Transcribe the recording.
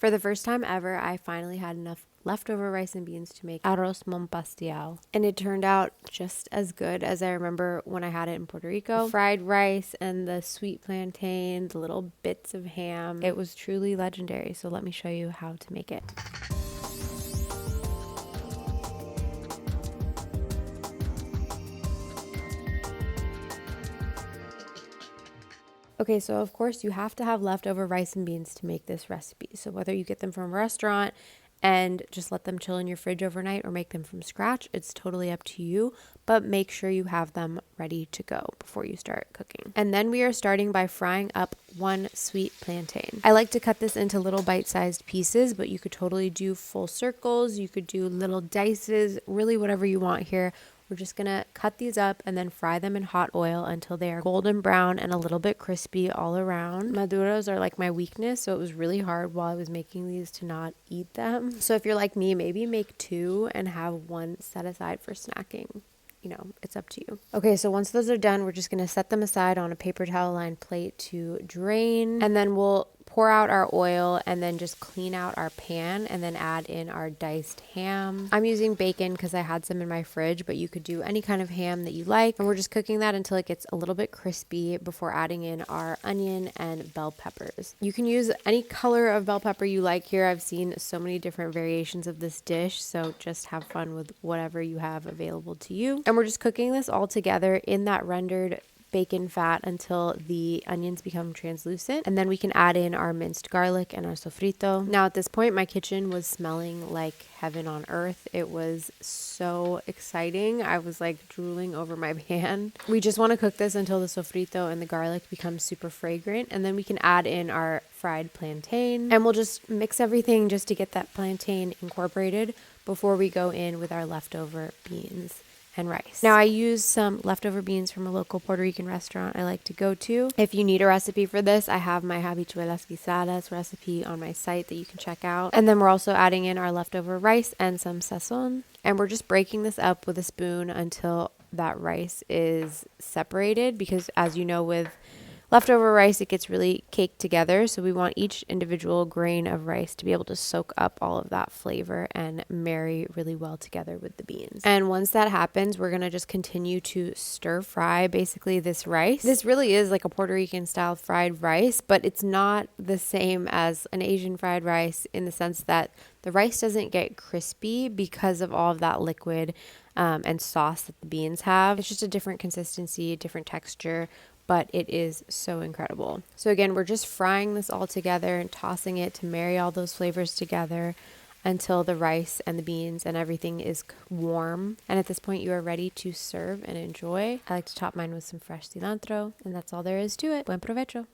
For the first time ever, I finally had enough leftover rice and beans to make Arroz Mamposteao. And it turned out just as good as I remember when I had it in Puerto Rico. The fried rice and the sweet plantain, the little bits of ham. It was truly legendary. So let me show you how to make it. Okay, so of course you have to have leftover rice and beans to make this recipe. So whether you get them from a restaurant and just let them chill in your fridge overnight or make them from scratch, it's totally up to you, but make sure you have them ready to go before you start cooking. And then we are starting by frying up one sweet plantain. I like to cut this into little bite-sized pieces, but you could totally do full circles, you could do little dices, really whatever you want here. We're just gonna cut these up and then fry them in hot oil until they are golden brown and a little bit crispy all around. Maduros are like my weakness, so it was really hard while I was making these to not eat them. So if you're like me, maybe make two and have one set aside for snacking. You know, it's up to you. Okay, so once those are done, we're just gonna set them aside on a paper towel lined plate to drain, and then we'll pour out our oil and then just clean out our pan and then add in our diced ham. I'm using bacon because I had some in my fridge, but you could do any kind of ham that you like. And we're just cooking that until it gets a little bit crispy before adding in our onion and bell peppers. You can use any color of bell pepper you like here. I've seen so many different variations of this dish, so just have fun with whatever you have available to you. And we're just cooking this all together in that rendered bacon fat until the onions become translucent, and then we can add in our minced garlic and our sofrito. Now at this point my kitchen was smelling like heaven on earth. It was so exciting. I was like drooling over my pan. We just want to cook this until the sofrito and the garlic become super fragrant, and then we can add in our fried plantain, and we'll just mix everything just to get that plantain incorporated before we go in with our leftover beans and rice. Now I used some leftover beans from a local Puerto Rican restaurant I like to go to. If you need a recipe for this, I have my habichuelas guisadas recipe on my site that you can check out. And then we're also adding in our leftover rice and some sazon. And we're just breaking this up with a spoon until that rice is separated, because as you know, with leftover rice, it gets really caked together, so we want each individual grain of rice to be able to soak up all of that flavor and marry really well together with the beans. And once that happens, we're gonna just continue to stir fry basically this rice. This really is like a Puerto Rican style fried rice, but it's not the same as an Asian fried rice in the sense that the rice doesn't get crispy because of all of that liquid and sauce that the beans have. It's just a different consistency, a different texture, but it is so incredible. So again, we're just frying this all together and tossing it to marry all those flavors together until the rice and the beans and everything is warm. And at this point, you are ready to serve and enjoy. I like to top mine with some fresh cilantro, and that's all there is to it. Buen provecho.